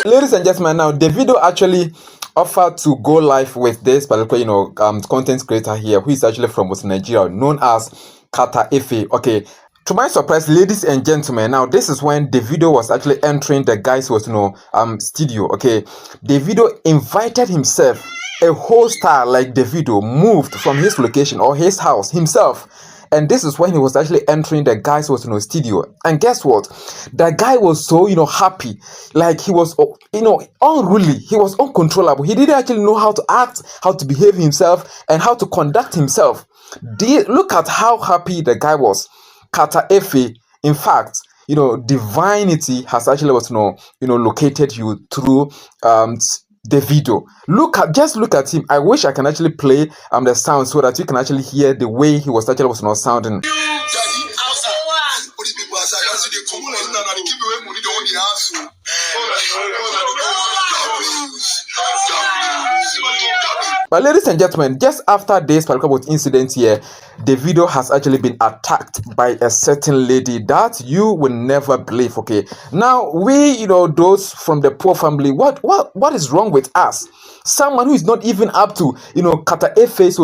Ladies and gentlemen, now Davido actually offered to go live with this particular, content creator here, who is actually from Nigeria, known as Carter Efe. Okay, to my surprise, ladies and gentlemen, now this is when Davido was actually entering the guy's studio. Okay, Davido invited himself. A whole star like Davido moved from his location or his house himself. And this is when he was actually entering the guy's studio. And guess what? The guy was so, happy. Like he was, unruly. He was uncontrollable. He didn't actually know how to act, how to behave himself, and how to conduct himself. Look at how happy the guy was. Carter Efe, in fact, divinity has actually located you through Davido. Just look at him. I wish I can actually play the sound so that you can actually hear the way he was actually sounding. But ladies and gentlemen, just after this particular incident here, Davido has actually been attacked by a certain lady that you will never believe. Okay, now we, those from the poor family, what is wrong with us? Someone who is not even up to, Carter Efe's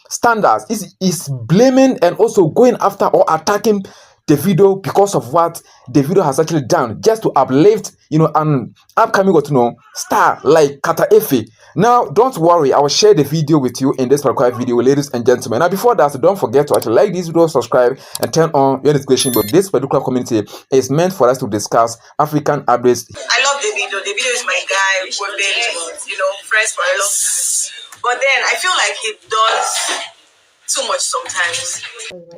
standards is blaming and also going after or attacking Davido because of what Davido has actually done, just to uplift, an upcoming star like Carter Efe. Now, don't worry, I will share the video with you in this particular video, ladies and gentlemen. Now, before that, don't forget to actually like this video, subscribe, and turn on your notification bell. This particular community is meant for us to discuss African updates. I love Davido. Davido is my guy. We've been, friends for a long time. But then I feel like he does too much sometimes.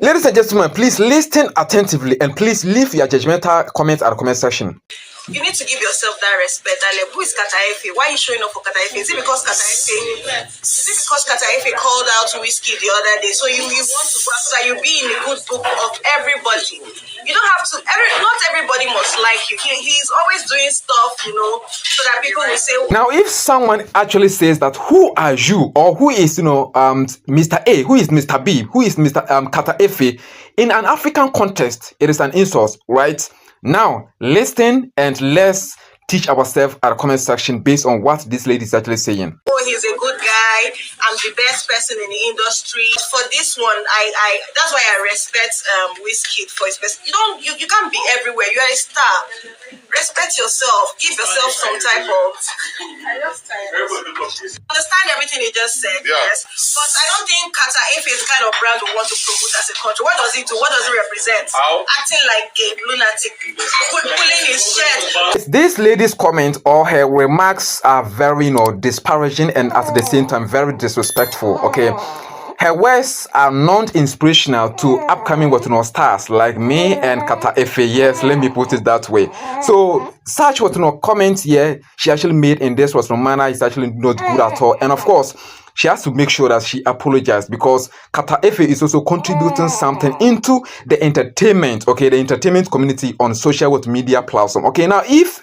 Ladies and gentlemen, please listen attentively and please leave your judgmental comments at the comment section. You need to give yourself that respect. Who is Carter Efe? Why are you showing up for Carter Efe? Is it because Carter Efe called out Whiskey the other day? So you want to go so that you be in the good book of everybody. You don't have to. Not everybody must like you. He's always doing stuff, so that people will say. Now, if someone actually says that, who are you, or who is Mr. A, who is Mr. B, who is Mr. Carter Efe, in an African context, it is an insult, right? Now, listen and let's teach ourselves at the comment section based on what this lady is actually saying. Oh, he's a good guy. I'm the best person in the industry. For this one, I that's why I respect Whiskey for his best. You can't be everywhere. You are a star. Respect yourself. Give yourself some type of. Understand everything he just said, yes. But I don't think Carter Efe is the kind of brand we want to promote as a country. What does he do? What does he represent? Acting like a lunatic, pulling his shirt. This lady's comment or her remarks are very, disparaging and at the same time very disrespectful. Okay, her words are non-inspirational to upcoming stars like me and Carter Efe. Yes, let me put it that way. So such comments here she actually made in this manner is actually not good at all. And of course, she has to make sure that she apologized, because Carter Efe is also contributing something into the entertainment, the entertainment community on social media platform. Okay, now if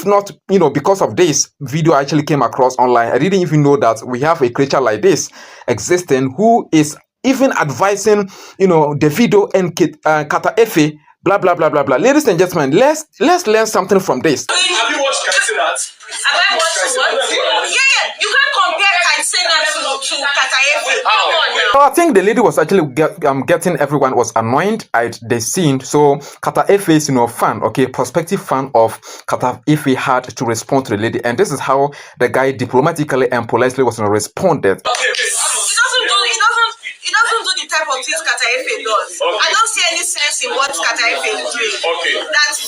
not, because of this video I actually came across online, I didn't even know that we have a creature like this existing who is even advising, Davido and Carter Efe, blah blah blah blah blah. Ladies and gentlemen, let's learn something from this. Have you watched that? Have I watched what? Yeah. You can't compare to Carter Efe. So I think the lady was actually getting everyone was annoyed at the scene. So Carter Efe is fan, prospective fan of Carter Efe had to respond to the lady, and this is how the guy diplomatically and politely was responded. He doesn't do the type of things Carter Efe does. I don't see any sense in what Carter Efe is doing. That's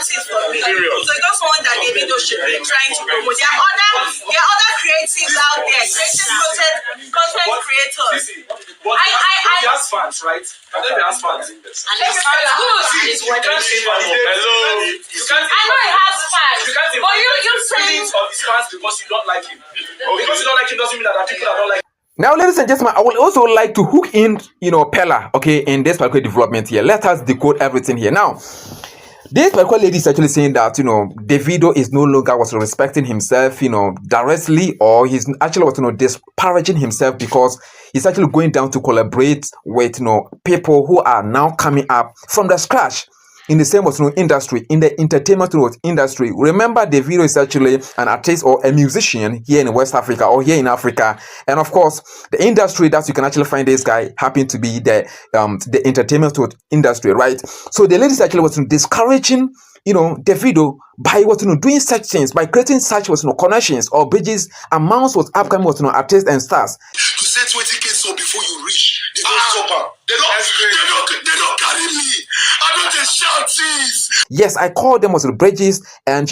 it for me. So it's just one that Davido should be trying to promote. There are other creatives out there, content creators. He has fans, right? And then he has fans in this. And his fans hello. I know he has fans. But you saying of his fans because you don't like him. Because you don't like him doesn't mean that people don't like him. Now, ladies and gentlemen, I would also like to hook in, Pella, in this particular development here. Let us decode everything here. Now, this particular lady is actually saying that, Davido is no longer respecting himself, directly, or he's actually disparaging himself because he's actually going down to collaborate with, people who are now coming up from the scratch. in the same industry, in the entertainment industry. Remember, Davido is actually an artist or a musician here in West Africa or here in Africa, and of course, the industry that you can actually find this guy happen to be the entertainment industry, right? So the ladies actually was discouraging Davido by doing such things, by creating such connections or bridges amongst upcoming artists and stars. To say 20K so before you reach, they don't stop her. They don't carry me. I don't just shout things. Yes, I call them bridges and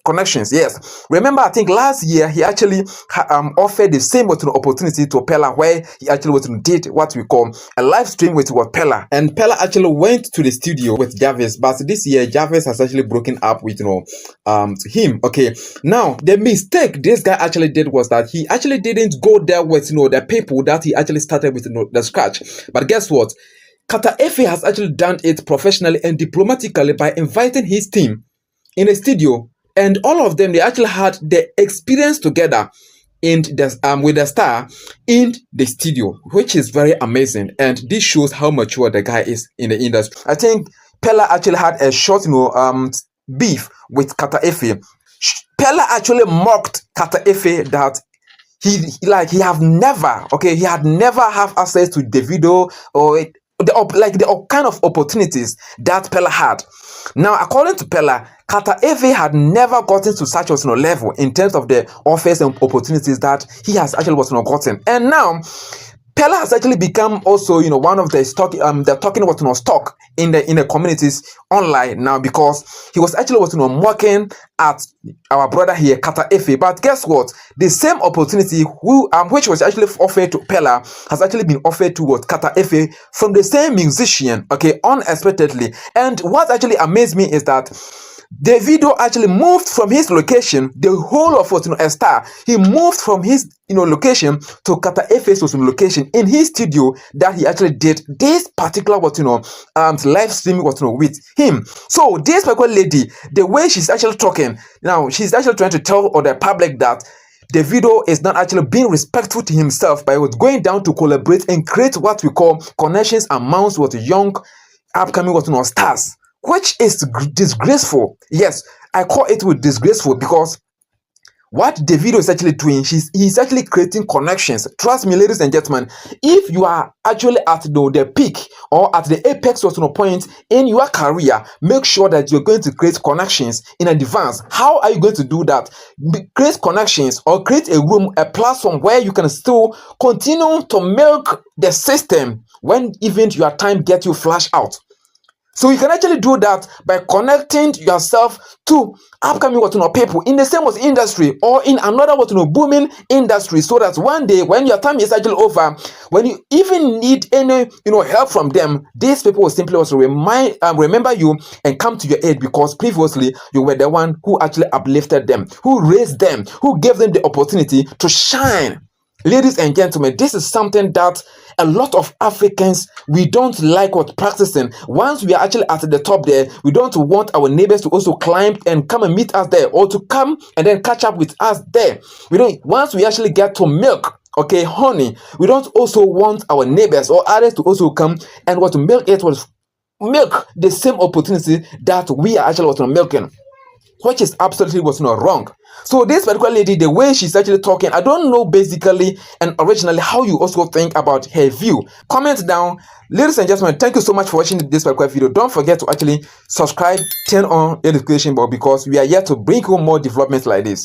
connections. Yes, remember, I think last year he actually offered the same opportunity to Pella, where he actually did what we call a live stream with Pella, and Pella actually went to the studio with Jarvis. But this year Jarvis has actually broken up with him. Okay, now the mistake this guy actually did was that he actually didn't go there with the people that he actually started with the scratch. But guess what? Carter Efe has actually done it professionally and diplomatically by inviting his team in a studio, and all of them, they actually had the experience together in the with the star in the studio, which is very amazing, and this shows how mature the guy is in the industry. I think Pella actually had a short beef with Carter Efe. Pella actually mocked Carter Efe that he had never have access to Davido or the kind of opportunities that Pella had. Now, according to Pella, Carter Efe had never gotten to such a level in terms of the offers and opportunities that he has actually gotten. And now Pella has actually become also, one of the talking stock in the communities online now, because he was actually mocking at our brother here, Carter Efe. But guess what? The same opportunity which was actually offered to Pella has actually been offered to Carter Efe from the same musician, okay, unexpectedly. And what actually amazed me is that Davido actually moved from his location, the whole of a star. He moved from his location to Carter Efe's location in his studio that he actually did this particular live streaming with him. So this particular lady, the way she's actually talking now, she's actually trying to tell the public that Davido is not actually being respectful to himself by going down to collaborate and create what we call connections amongst young upcoming stars, which is disgraceful. Yes, I call it disgraceful, because what Davido is actually doing, he's actually creating connections. Trust me, ladies and gentlemen, if you are actually at the peak or at the apex point in your career, make sure that you're going to create connections in advance. How are you going to do that? Create connections or create a room, a platform where you can still continue to milk the system when even your time gets you flash out. So you can actually do that by connecting yourself to upcoming people in the same industry or in another booming industry, so that one day when your time is actually over, when you even need any help from them, these people will simply also remember you and come to your aid, because previously you were the one who actually uplifted them, who raised them, who gave them the opportunity to shine. Ladies and gentlemen, this is something that a lot of Africans, we don't like practicing. Once we are actually at the top there, we don't want our neighbors to also climb and come and meet us there, or to come and then catch up with us there. Once we actually get to milk, okay, honey, we don't also want our neighbors or others to also come and milk the same opportunity that we are actually milking, which is absolutely not wrong. So this particular lady, the way she's actually talking, I don't know basically and originally how you also think about her view. Comment down. Ladies and gentlemen, thank you so much for watching this particular video. Don't forget to actually subscribe, turn on the notification bell, because we are here to bring you more developments like this.